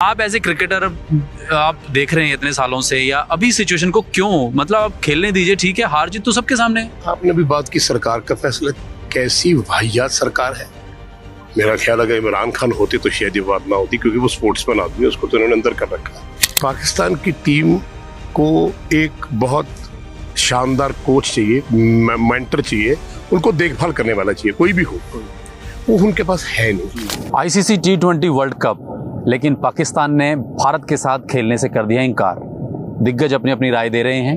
आप as a cricketer आप देख रहे हैं इतने सालों से, या अभी सिचुएशन को क्यों, मतलब आप खेलने दीजिए, ठीक है, हार जीत तो सबके सामने है। आपने भी बात की सरकार का फैसला, कैसी वाहियात सरकार है। मेरा ख्याल अगर इमरान खान होते तो शायद ये बात ना होती, क्योंकि वो स्पोर्ट्समैन आदमी है, उसको तो इन्होंने अंदर कर रखा है। पाकिस्तान की टीम को एक बहुत शानदार कोच चाहिए, मेंटर चाहिए, उनको देखभाल करने वाला चाहिए, कोई भी हो, वो उनके पास है नहीं। आईसीसी T20 वर्ल्ड कप, लेकिन पाकिस्तान ने भारत के साथ खेलने से कर दिया इनकार। दिग्गज अपनी अपनी राय दे रहे हैं,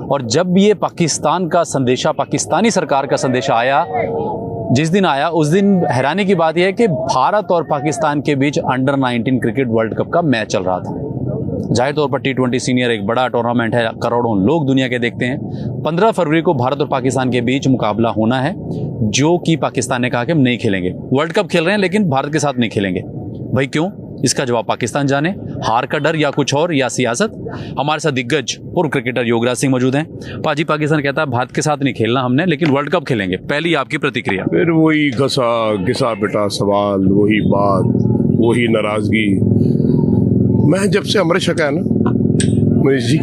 और जब ये पाकिस्तान का संदेशा, पाकिस्तानी सरकार का संदेशा आया, जिस दिन आया उस दिन हैरानी की बात यह है कि भारत और पाकिस्तान के बीच अंडर 19 क्रिकेट वर्ल्ड कप का मैच चल रहा था। जाहिर तौर पर T20 सीनियर एक बड़ा टूर्नामेंट है, करोड़ों लोग दुनिया के देखते हैं। 15 फरवरी को भारत और पाकिस्तान के बीच मुकाबला होना है, जो कि पाकिस्तान ने कहा कि हम नहीं खेलेंगे। वर्ल्ड कप खेल रहे हैं लेकिन भारत के साथ नहीं खेलेंगे। भाई क्यों? इसका जवाब पाकिस्तान जाने। हार का डर, या कुछ और, या सियासत? हमारे साथ दिग्गज पूर्व क्रिकेटर योगराज सिंह मौजूद हैं। पाजी, पाकिस्तान कहता है भारत के साथ नहीं खेलना हमने, लेकिन वर्ल्ड कप खेलेंगे। पहली आपकी प्रतिक्रिया? फिर वही घिसा पिटा सवाल, वही बात, वही नाराजगी। मैं जब से अमृत छका है ना मनीष जी,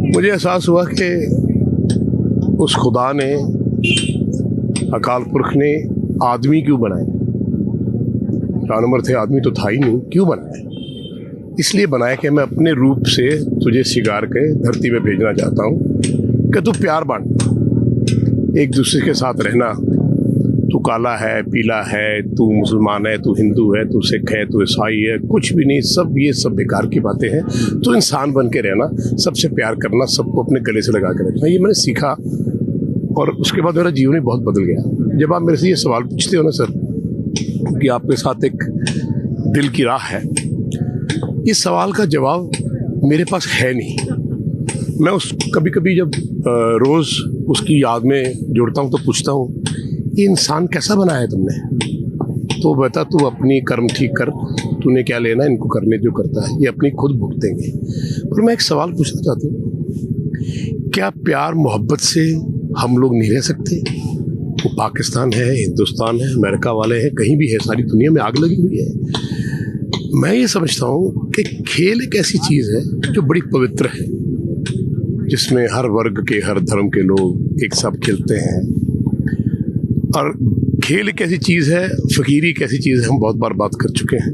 मुझे एहसास हुआ कि उस खुदा ने, अकाल पुरख ने आदमी क्यों बनाए। जानवर थे, आदमी तो था ही नहीं, क्यों बनाया? इसलिए बनाया कि मैं अपने रूप से तुझे शिकार के धरती में भेजना चाहता हूँ कि तू प्यार बांट, एक दूसरे के साथ रहना। तू काला है, पीला है, तू मुसलमान है, तू हिंदू है, तू सिख है, तू ईसाई है, कुछ भी नहीं, सब ये सब बेकार की बातें हैं। तो इंसान बन के रहना, सबसे प्यार करना, सबको अपने गले से लगा के रखना, ये मैंने सीखा। और उसके बाद मेरा जीवन ही बहुत बदल गया। जब आप मेरे से ये सवाल पूछते हो ना सर, कि आपके साथ एक दिल की राह है, इस सवाल का जवाब मेरे पास है नहीं। मैं उस कभी कभी जब रोज़ उसकी याद में जुड़ता हूँ तो पूछता हूँ, ये इंसान कैसा बनाया है तुमने? तो बता, तू अपनी कर्म ठीक कर, तूने क्या लेना, इनको करने जो करता है, ये अपनी खुद भुगतेंगे। पर मैं एक सवाल पूछना चाहता हूँ, क्या प्यार मोहब्बत से हम लोग नहीं रह सकते? वो पाकिस्तान है, हिंदुस्तान है, अमेरिका वाले हैं, कहीं भी है, सारी दुनिया में आग लगी हुई है। मैं ये समझता हूँ कि खेल एक ऐसी चीज़ है जो बड़ी पवित्र है, जिसमें हर वर्ग के, हर धर्म के लोग एक साथ खेलते हैं। और खेल एक ऐसी चीज़ है, फकीरी एक ऐसी चीज़ है, हम बहुत बार बात कर चुके हैं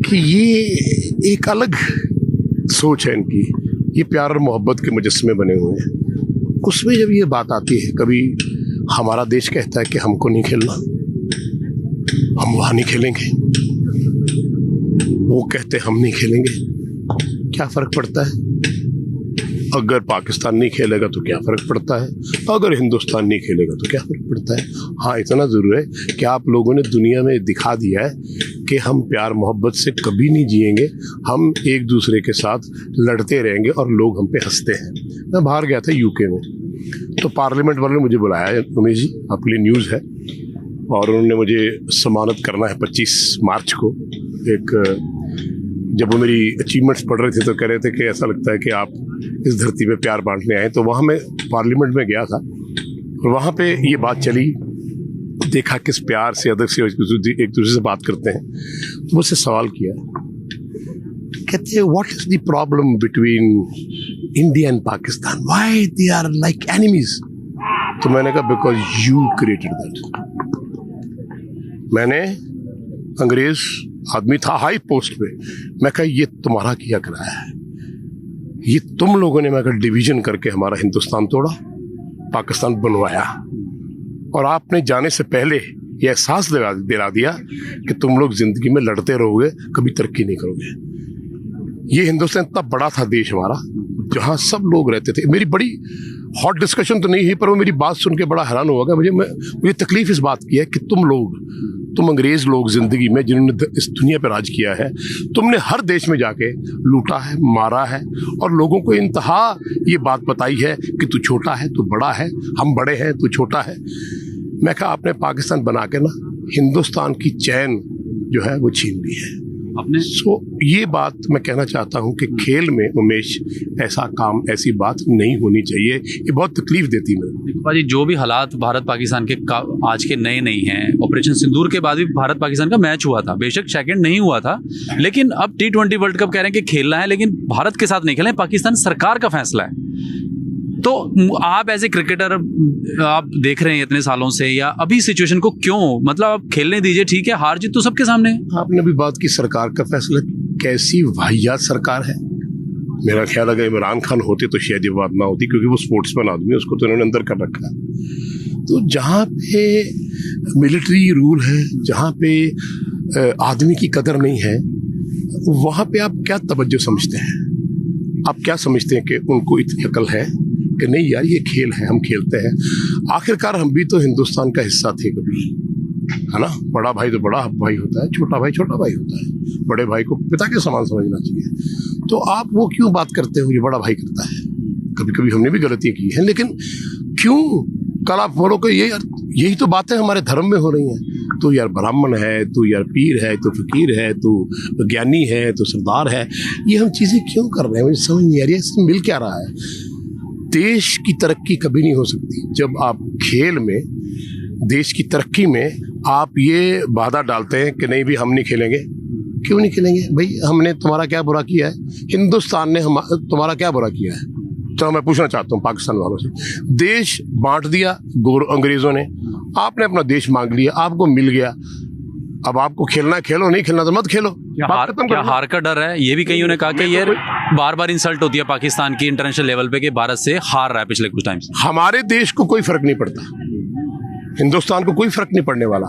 कि ये एक अलग सोच है इनकी। ये प्यार और मोहब्बत के मुजस्मे बने हुए हैं। उसमें जब ये बात आती है, कभी हमारा देश कहता है कि हमको नहीं खेलना, हम वहाँ नहीं खेलेंगे, वो कहते हम नहीं खेलेंगे, क्या फ़र्क पड़ता है? अगर पाकिस्तान नहीं खेलेगा तो क्या फ़र्क पड़ता है? अगर हिंदुस्तान नहीं खेलेगा तो क्या फ़र्क पड़ता है? हाँ, इतना ज़रूर है कि आप लोगों ने दुनिया में दिखा दिया है कि हम प्यार मोहब्बत से कभी नहीं जिएंगे, हम एक दूसरे के साथ लड़ते रहेंगे और लोग हम पे हंसते हैं। मैं बाहर गया था यूके में, तो पार्लियामेंट वालों ने मुझे बुलाया, उमेश जी आपके लिए न्यूज़ है, और उन्होंने मुझे सम्मानित करना है 25 मार्च को। एक जब वो मेरी अचीवमेंट्स पढ़ रहे थे तो कह रहे थे कि ऐसा लगता है कि आप इस धरती पे प्यार बांटने आए। तो वहाँ मैं पार्लियामेंट में गया था, और वहाँ पे ये बात चली, देखा किस प्यार से, अदब से एक दूसरे से बात करते हैं। तो मुझसे सवाल किया, कहते हैं what is the problem between India and Pakistan, why they are like enemies? तो मैंने कहा बिकॉज यू क्रिएटेड दैट। मैंने, अंग्रेज आदमी था हाई पोस्ट पे, मैं कहा ये तुम्हारा किया कराया है, ये तुम लोगों ने, मैं कहा डिवीजन करके हमारा हिंदुस्तान तोड़ा, पाकिस्तान बनवाया, और आपने जाने से पहले ये एहसास दिला दिया कि तुम लोग जिंदगी में लड़ते रहोगे, कभी तरक्की नहीं करोगे। ये हिंदुस्तान इतना बड़ा था देश हमारा, जहाँ सब लोग रहते थे। मेरी बड़ी हॉट डिस्कशन तो नहीं हुई, पर वो मेरी बात सुन के बड़ा हैरान हुआ। मुझे तकलीफ इस बात की है कि तुम अंग्रेज लोग जिंदगी में जिन्होंने इस दुनिया पर राज किया है, तुमने हर देश में जाके लूटा है, मारा है, और लोगों को इंतहा ये बात बताई है कि तू छोटा है, तू बड़ा है, हम बड़े हैं, तू छोटा है। मैं कहा आपने पाकिस्तान बना के ना हिंदुस्तान की चैन जो है वो छीन ली है। अपने ये बात मैं कहना चाहता हूं कि खेल में उमेश ऐसा काम, ऐसी बात नहीं होनी चाहिए। ये बहुत तकलीफ देती है मेरे भाजी। जो भी हालात भारत पाकिस्तान के आज के नए नहीं हैं, ऑपरेशन सिंदूर के बाद भी भारत पाकिस्तान का मैच हुआ था, बेशक सेकंड नहीं हुआ था, लेकिन अब T20 वर्ल्ड कप कह रहे हैं कि खेलना है, लेकिन भारत के साथ नहीं खेलना है, पाकिस्तान सरकार का फैसला है। तो आप एज ए क्रिकेटर आप देख रहे हैं इतने सालों से, या अभी सिचुएशन को क्यों, मतलब आप खेलने दीजिए, ठीक है, हार जीत तो सबके सामने है। आपने भी बात की सरकार का फैसला, कैसी वाहियात सरकार है। मेरा ख्याल अगर इमरान खान होते तो शायद ये बात ना होती, क्योंकि वो स्पोर्ट्समैन आदमी है, उसको तो इन्होंने अंदर कर रखा है। तो जहाँ पे मिलिट्री रूल है, जहाँ पे आदमी की कदर नहीं है, वहाँ पे आप क्या तवज्जो समझते हैं? आप क्या समझते हैं कि उनको इतनी अकल है कि नहीं यार ये खेल है, हम खेलते हैं। आखिरकार हम भी तो हिंदुस्तान का हिस्सा थे कभी, है ना। बड़ा भाई तो बड़ा भाई होता है, छोटा भाई छोटा भाई होता है। बड़े भाई को पिता के समान समझना चाहिए। तो आप वो क्यों बात करते हो, ये बड़ा भाई करता है। कभी कभी हमने भी गलतियां की हैं, लेकिन क्यों कल आप बोलो कि यही तो बातें हमारे धर्म में हो रही हैं। तो यार ब्राह्मण है, तो यार पीर है, तो फकीर है, तो ज्ञानी है, तो सरदार है। ये हम चीज़ें क्यों कर रहे हैं, मुझे समझ नहीं आ रही है। इसमें मिल क्या रहा है? देश की तरक्की कभी नहीं हो सकती जब आप खेल में, देश की तरक्की में आप ये वादा डालते हैं कि नहीं भी हम नहीं खेलेंगे। क्यों नहीं खेलेंगे भाई? हमने तुम्हारा क्या बुरा किया है? हिंदुस्तान ने तुम्हारा क्या बुरा किया है? चलो मैं पूछना चाहता हूँ पाकिस्तान वालों से। देश बांट दिया अंग्रेजों ने, आपने अपना देश मांग लिया, आपको मिल गया। अब आपको खेलना खेलो, नहीं खेलना तो मत खेलो। क्या हार का डर है? ये भी कईयों ने कहा कि ये बार बार इंसल्ट होती है पाकिस्तान की इंटरनेशनल लेवल पे कि भारत से हार रहा है पिछले कुछ टाइम से। हमारे देश को कोई फर्क नहीं पड़ता, हिंदुस्तान को कोई फर्क नहीं पड़ने वाला।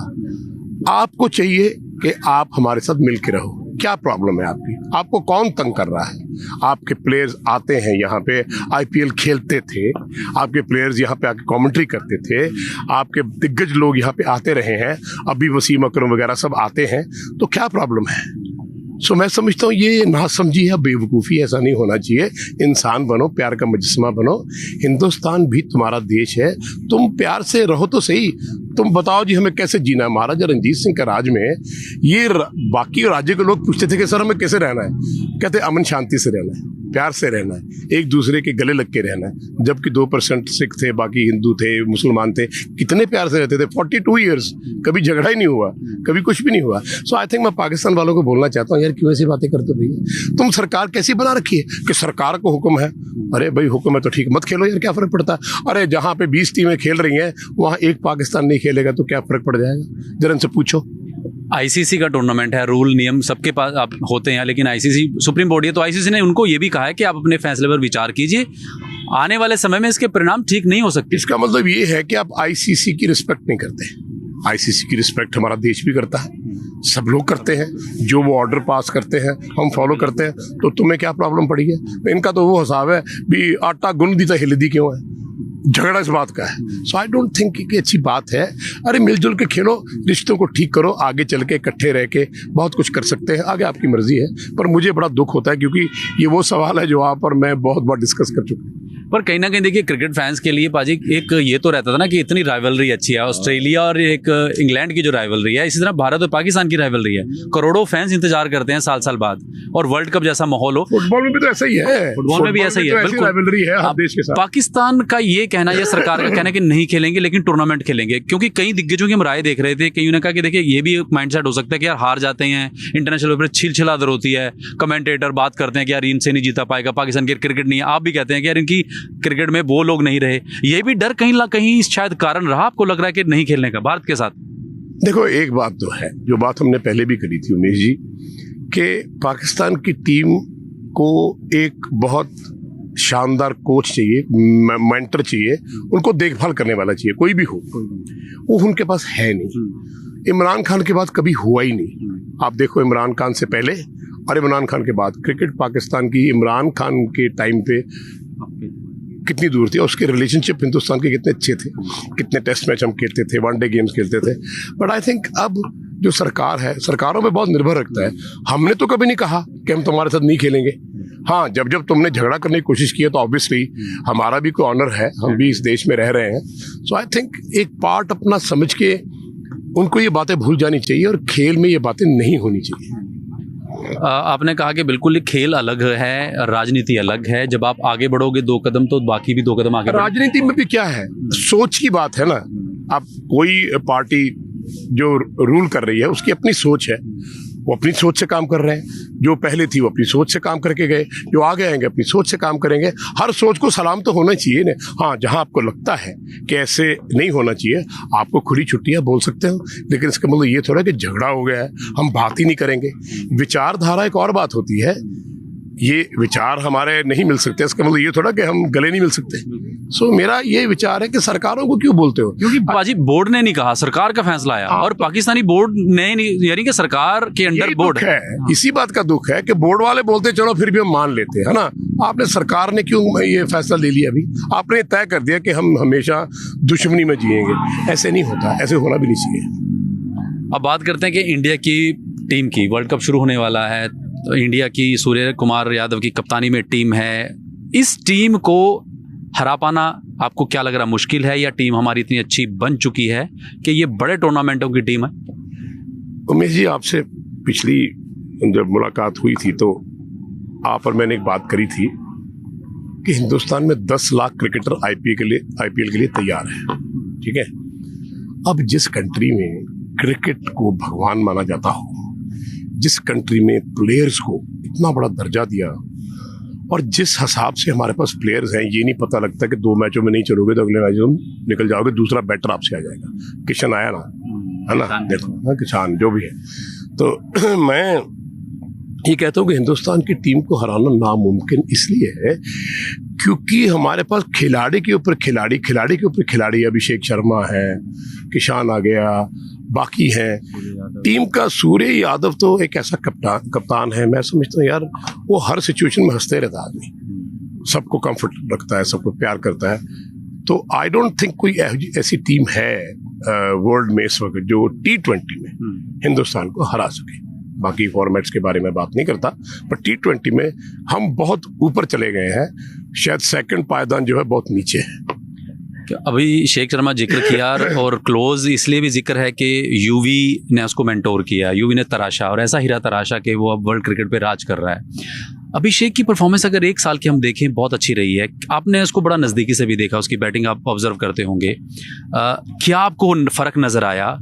आपको चाहिए कि आप हमारे साथ मिल के रहो। क्या प्रॉब्लम है आपकी? आपको कौन तंग कर रहा है? आपके प्लेयर्स आते हैं यहाँ पे, IPL खेलते थे, आपके प्लेयर्स यहाँ पे आके कमेंट्री करते थे, आपके दिग्गज लोग यहाँ पे आते रहे हैं, अभी वसीम अकरम वगैरह सब आते हैं, तो क्या प्रॉब्लम है? सो मैं समझता हूँ ये नासमझी है, बेवकूफ़ी। ऐसा नहीं होना चाहिए। इंसान बनो, प्यार का मुजस्समा बनो। हिंदुस्तान भी तुम्हारा देश है, तुम प्यार से रहो तो सही। तुम बताओ जी हमें कैसे जीना है। महाराजा रंजीत सिंह के राज में ये बाकी राज्य के लोग पूछते थे कि सर हमें कैसे रहना है? कहते अमन शांति से रहना है, प्यार से रहना है, एक दूसरे के गले लग के रहना है। जबकि 2% सिख थे, बाकी हिंदू थे, मुसलमान थे, कितने प्यार से रहते थे। 42 ईयर्स कभी झगड़ा ही नहीं हुआ, कभी कुछ भी नहीं हुआ। सो आई थिंक मैं पाकिस्तान वालों को बोलना चाहता हूँ, यार क्यों ऐसी बातें करते हो भैया? तुम सरकार कैसी बना रखी है कि सरकार को हुक्म है। अरे भाई हुक्म है तो ठीक, मत खेलो यार, क्या फर्क पड़ता है? अरे जहाँ पे 20 टीमें खेल रही हैं वहाँ एक पाकिस्तान नहीं खेलेगा तो क्या फर्क पड़ जाएगा? जरा इनसे पूछो। ICC का टूर्नामेंट है, रूल नियम सबके पास आप होते हैं, लेकिन ICC सुप्रीम बॉडी है, तो ICC ने उनको ये भी कहा है कि आप अपने फैसले पर विचार कीजिए, आने वाले समय में इसके परिणाम ठीक नहीं हो सकते। इसका मतलब ये है कि आप ICC की रिस्पेक्ट नहीं करते। ICC की रिस्पेक्ट हमारा देश भी करता है, सब लोग करते हैं। जो वो ऑर्डर पास करते हैं हम फॉलो करते हैं, तो तुम्हें क्या प्रॉब्लम पड़ी है? इनका तो वो हिसाब है भी आटा गुन दी तो हिलदी क्यों है, झगड़ा इस बात का है। सो आई डोंट थिंक कि अच्छी बात है। अरे मिलजुल के खेलो, रिश्तों को ठीक करो, आगे चल के इकट्ठे रह के बहुत कुछ कर सकते हैं। आगे आपकी मर्जी है, पर मुझे बड़ा दुख होता है क्योंकि ये वो सवाल है जो आप और मैं बहुत बार डिस्कस कर चुके हैं। पर कहीं ना कहीं देखिए क्रिकेट फैंस के लिए पाजी एक ये तो रहता था ना कि इतनी राइवलरी अच्छी है, ऑस्ट्रेलिया और एक इंग्लैंड की जो राइवलरी है, इसी तरह भारत और पाकिस्तान की राइवलरी है। करोड़ों फैंस इंतजार करते हैं साल साल बाद, और वर्ल्ड कप जैसा माहौल हो। फुटबॉल में भी तो ऐसा ही है, फुटबॉल में भी ऐसा ही है, बिल्कुल राइवलरी है हर देश के साथ। पाकिस्तान का ये कहना या सरकार का कहना कि नहीं खेलेंगे लेकिन टूर्नामेंट खेलेंगे, क्योंकि कई दिग्गजों की हम राय देख रहे थे, कईयों ने कहा कि देखिए ये भी माइंडसेट हो सकता है कि यार हार जाते हैं इंटरनेशनल पर, छिलछिलादर होती है, कमेंटेटर बात करते हैं कि यार इनसे नहीं जीता पाएगा, पाकिस्तान की क्रिकेट नहीं है। आप भी कहते हैं कि यार इनकी क्रिकेट में वो लोग नहीं रहे, ये भी डर कहीं ना कहीं शायद कारण रहा, आपको लग रहा है कि नहीं खेलने का भारत के साथ? देखो एक बात तो है, जो बात हमने पहले भी करी थी उमेश जी, कि पाकिस्तान की टीम को एक बहुत शानदार कोच चाहिए, मेंटर चाहिए, उनको देखभाल करने वाला चाहिए, कोई भी हो। वो उनके पास है नहीं। इमरान खान के बाद कभी हुआ ही नहीं। आप देखो इमरान खान से पहले और इमरान खान के बाद क्रिकेट पाकिस्तान की इमरान खान के टाइम पे कितनी दूर थी, और उसके रिलेशनशिप हिंदुस्तान के कितने अच्छे थे, कितने टेस्ट मैच हम खेलते थे, वनडे गेम्स खेलते थे। बट आई थिंक अब जो सरकार है, सरकारों पे बहुत निर्भर रखता है। हमने तो कभी नहीं कहा कि हम तुम्हारे साथ नहीं खेलेंगे। हाँ, जब जब तुमने झगड़ा करने की कोशिश की है तो ऑब्वियसली हमारा भी कोई ऑनर है, हम भी इस देश में रह रहे हैं। सो आई थिंक एक पार्ट अपना समझ के उनको ये बातें भूल जानी चाहिए, और खेल में ये बातें नहीं होनी चाहिए। आपने कहा कि बिल्कुल ही खेल अलग है, राजनीति अलग है। जब आप आगे बढ़ोगे 2 कदम तो बाकी भी 2 कदम आगे बढ़ेंगे। राजनीति में भी क्या है, सोच की बात है ना। अब कोई पार्टी जो रूल कर रही है उसकी अपनी सोच है, वो अपनी सोच से काम कर रहे हैं। जो पहले थी वो अपनी सोच से काम करके गए, जो आगे आएंगे अपनी सोच से काम करेंगे। हर सोच को सलाम तो होना चाहिए ना। हाँ, जहां आपको लगता है कि ऐसे नहीं होना चाहिए, आपको खुली छुट्टियां बोल सकते हो, लेकिन इसका मतलब ये थोड़ा कि झगड़ा हो गया है हम बात ही नहीं करेंगे। विचारधारा एक और बात होती है, ये विचार हमारे नहीं मिल सकते, इसका मतलब ये थोड़ा कि हम गले नहीं मिल सकते। सो मेरा ये विचार है कि सरकारों को क्यों बोलते हो, क्योंकि बाजी बोर्ड ने नहीं कहा, सरकार का फैसला आया और पाकिस्तानी बोर्ड ने नहीं, यानी कि सरकार के अंडर बोर्ड है। इसी बात का दुख है कि बोर्ड वाले बोलते चलो फिर भी हम मान लेते हैं, है ना। आपने सरकार ने क्यों ये फैसला ले लिया? अभी आपने तय कर दिया कि हम हमेशा दुश्मनी में जिएंगे। ऐसे नहीं होता, ऐसे होना भी नहीं चाहिए। अब बात करते हैं कि इंडिया की टीम की, वर्ल्ड कप शुरू होने वाला है तो इंडिया की सूर्य कुमार यादव की कप्तानी में टीम है। इस टीम को हरा पाना आपको क्या लग रहा, मुश्किल है या टीम हमारी इतनी अच्छी बन चुकी है कि ये बड़े टूर्नामेंटों की टीम है? उमेश जी, आपसे पिछली जब मुलाकात हुई थी तो आप और मैंने एक बात करी थी कि हिंदुस्तान में 10 लाख क्रिकेटर आईपीएल के लिए तैयार है। ठीक है, अब जिस कंट्री में क्रिकेट को भगवान माना जाता हो, जिस कंट्री में प्लेयर्स को इतना बड़ा दर्जा दिया, और जिस हिसाब से हमारे पास प्लेयर्स हैं, ये नहीं पता लगता कि 2 मैचों में नहीं चलोगे तो अगले मैच में निकल जाओगे, दूसरा बैटर आपसे आ जाएगा। किशन आया ना, है ना, देखो किसान जो भी है। तो मैं ये कहता हूँ कि हिंदुस्तान की टीम को हराना नामुमकिन इसलिए है क्योंकि हमारे पास खिलाड़ी के ऊपर खिलाड़ी, खिलाड़ी के ऊपर खिलाड़ी, अभिषेक शर्मा है, किशन आ गया, बाकी है टीम का। सूर्य यादव तो एक ऐसा कप्तान है, मैं समझता हूँ यार वो हर सिचुएशन में हंसते रहता है आदमी, सबको कंफर्ट रखता है, सबको प्यार करता है। तो आई डोंट थिंक कोई ऐसी टीम है वर्ल्ड में इस वक्त जो T20 में हिंदुस्तान को हरा सके। बाकी फॉर्मेट्स के बारे में बात नहीं करता, पर T20 में हम बहुत ऊपर चले गए हैं, शायद सेकंड पायदान जो है बहुत नीचे है। अभी शेख शर्मा जिक्र किया और क्लोज इसलिए भी जिक्र है कि यूवी ने उसको मेंटोर किया, यूवी ने तराशा और ऐसा हीरा तराशा कि वो अब वर्ल्ड क्रिकेट पे राज कर रहा है। अभिषेक की परफॉर्मेंस अगर 1 साल की हम देखें बहुत अच्छी रही है, आपने उसको बड़ा नज़दीकी से भी देखा, उसकी बैटिंग आप ऑब्जर्व करते होंगे। क्या आपको फ़र्क नज़र आया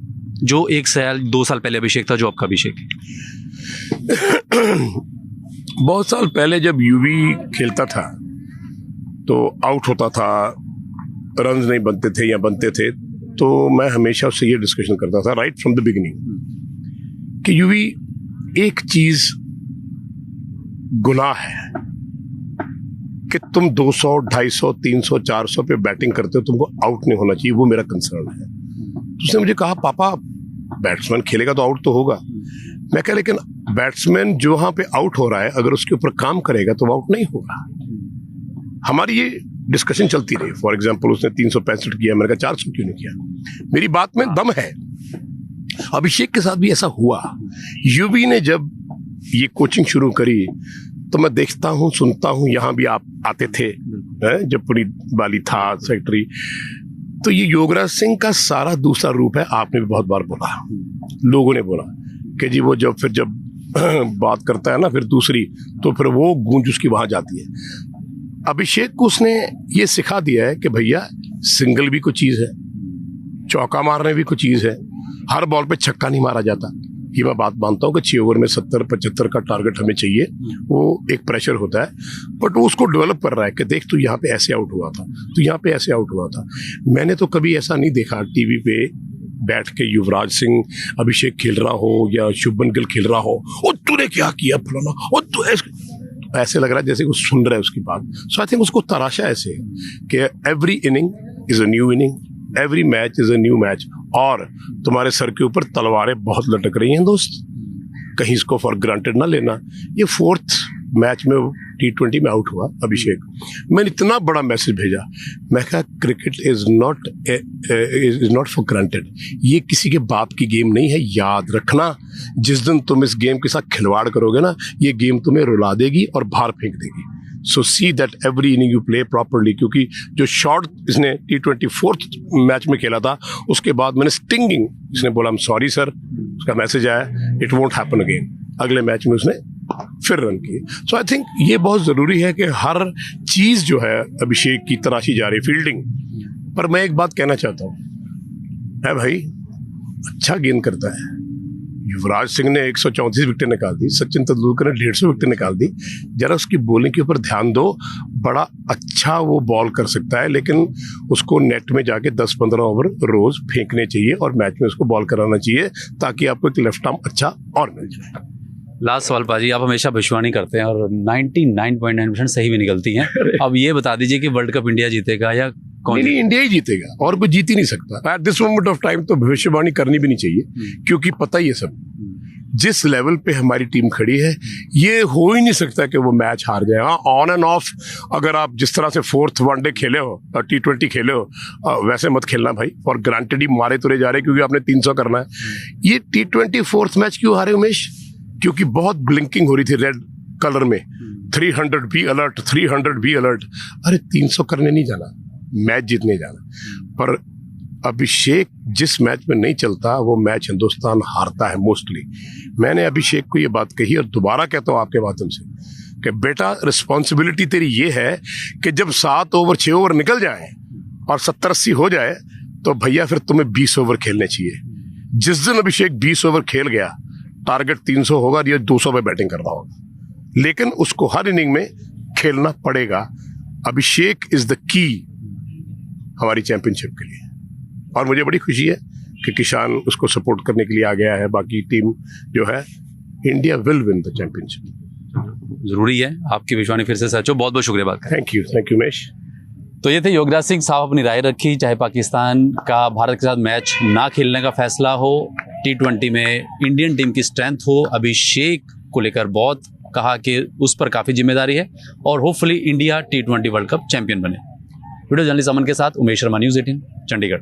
जो 1 साल 2 साल पहले अभिषेक था, जो आपका अभिषेक है? बहुत साल पहले जब यूवी खेलता था तो आउट होता था, रन्स नहीं बनते थे या बनते थे, तो मैं हमेशा उससे ये डिस्कशन करता था राइट फ्रॉम द बिगिनिंग कि यूवी एक चीज गुनाह है कि तुम 200, 250, 300, 400 पे बैटिंग करते हो, तुमको आउट नहीं होना चाहिए, वो मेरा कंसर्न है। तो उसने मुझे कहा पापा बैट्समैन खेलेगा तो आउट तो होगा। मैं कह लेकिन बैट्समैन जो वहां पे आउट हो रहा है अगर उसके ऊपर काम करेगा तो वो आउट नहीं होगा। हमारी ये डिस्कशन चलती रही। फॉर एग्जाम्पल उसने 365 किया, मैंने कहा 400 क्यों नहीं किया? मेरी बात में दम है। अभिषेक के साथ भी ऐसा हुआ। यूवी ने जब ये कोचिंग शुरू करी तो मैं देखता हूँ, सुनता हूँ, यहाँ भी आप आते थे जब पुनीत बाली था सेक्रेटरी, तो ये योगराज सिंह का सारा दूसरा रूप है। आपने भी बहुत बार बोला, लोगों ने बोला कि जी वो जब बात करता है ना फिर दूसरी, तो फिर वो गूंज उसकी वहां जाती है। अभिषेक को उसने ये सिखा दिया है कि भैया सिंगल भी कोई चीज है, चौका मारने भी कोई चीज है, हर बॉल पे छक्का नहीं मारा जाता। ये मैं बात मानता हूँ कि 6 ओवर में 70-75 का टारगेट हमें चाहिए, वो एक प्रेशर होता है, बट वो उसको डेवलप कर रहा है कि देख तू यहाँ पे ऐसे आउट हुआ था, तू यहाँ पे ऐसे आउट हुआ था। मैंने तो कभी ऐसा नहीं देखा टीवी पे बैठ के युवराज सिंह अभिषेक खेल रहा हो या शुभमन गिल खेल रहा हो, और तूने क्या किया फलाना, और तू ऐसे लग रहा है जैसे वो सुन रहा है उसकी बात। सो आई थिंक उसको तराशा ऐसे है कि every inning is a new inning, every match is a new match, और तुम्हारे सर के ऊपर तलवारें बहुत लटक रही हैं दोस्त, कहीं इसको फॉर ग्रांटेड ना लेना। ये 4th मैच में T20 में आउट हुआ अभिषेक, मैंने इतना बड़ा मैसेज भेजा, मैं कहा cricket is not for granted, ये किसी के बाप की गेम नहीं है। याद रखना जिस दिन तुम इस गेम के साथ खिलवाड़ करोगे ना, ये गेम तुम्हें रुला देगी और बाहर फेंक देगी। So see that every inning you play properly, क्योंकि जो शॉट इसने T20 4th मैच में खेला था, उसके बाद मैंने स्टिंगिंग, इसने बोला I'm sorry सर, उसका मैसेज आया, इट वोंट हैपन अगेन। अगले मैच में उसने फिर रन किए। सो आई थिंक ये बहुत ज़रूरी है कि हर चीज़ जो है अभिषेक की तराशी जा रही, फील्डिंग। पर मैं एक बात कहना चाहता हूँ, है भाई अच्छा गेंद करता है। युवराज सिंह ने 134 विकेट निकाल दी, सचिन तेंदुलकर ने 150 विकेट निकाल दी। जरा उसकी बॉलिंग के ऊपर ध्यान दो, बड़ा अच्छा वो बॉल कर सकता है, लेकिन उसको नेट में जाके 10-15 ओवर रोज फेंकने चाहिए और मैच में उसको बॉल कराना चाहिए ताकि आपको एक लेफ्ट आर्म अच्छा और मिल जाए। लास्ट सवाल पाजी, आप हमेशा भविष्यवाणी करते हैं और 99.9% सही भी निकलती हैं। अब ये बता दीजिए कि वर्ल्ड कप इंडिया जीतेगा या कौन? नहीं, इंडिया ही जीतेगा और कोई जीत ही नहीं सकता। At this moment of time तो भविष्यवाणी करनी भी नहीं चाहिए, क्योंकि पता ही है सब जिस लेवल पे हमारी टीम खड़ी है, ये हो ही नहीं सकता कि वो मैच हार जाए। हाँ, ऑन एंड ऑफ अगर आप जिस तरह से 4th वनडे खेले हो, T20 खेले हो, वैसे मत खेलना भाई। और ग्रांटेड ही मारे तुरे जा रहे क्योंकि आपने 300 करना है। ये T20 4th मैच क्यों हारे उमेश? क्योंकि बहुत ब्लिंकिंग हो रही थी रेड कलर में, 300 बी अलर्ट, 300 बी अलर्ट। अरे 300 करने नहीं जाना, मैच जीतने जाना। पर अभिषेक जिस मैच में नहीं चलता वो मैच हिंदुस्तान हारता है मोस्टली। मैंने अभिषेक को ये बात कही और दोबारा कहता हूँ आपके माध्यम से कि बेटा रिस्पॉन्सिबिलिटी तेरी ये है कि जब 7 ओवर 6 ओवर निकल जाए और 70-80 हो जाए तो भैया फिर तुम्हें 20 ओवर खेलने चाहिए। जिस दिन अभिषेक 20 ओवर खेल गया, टारगेट 300 होगा, ये 200 पे बैटिंग कर रहा होगा, लेकिन उसको हर इनिंग में खेलना पड़ेगा। अभिषेक इज द की हमारी चैंपियनशिप के लिए, और मुझे बड़ी खुशी है कि किसान उसको सपोर्ट करने के लिए आ गया है। बाकी टीम जो है, India will win the championship. जरूरी है आपकी विश्वानी फिर से सच हो। बहुत बहुत शुक्रिया बात। Thank you Umesh. तो ये थे योगराज सिंह साहब, अपनी राय रखी। चाहे पाकिस्तान का भारत के साथ मैच ना खेलने का फैसला हो, T20 में इंडियन टीम की स्ट्रेंथ हो, अभिषेक को लेकर बहुत कहा कि उस पर काफ़ी जिम्मेदारी है और hopefully India T20 world cup champion बने। वीडियो जर्नलिस्ट अमन के साथ उमेश शर्मा, News 18 चंडीगढ़।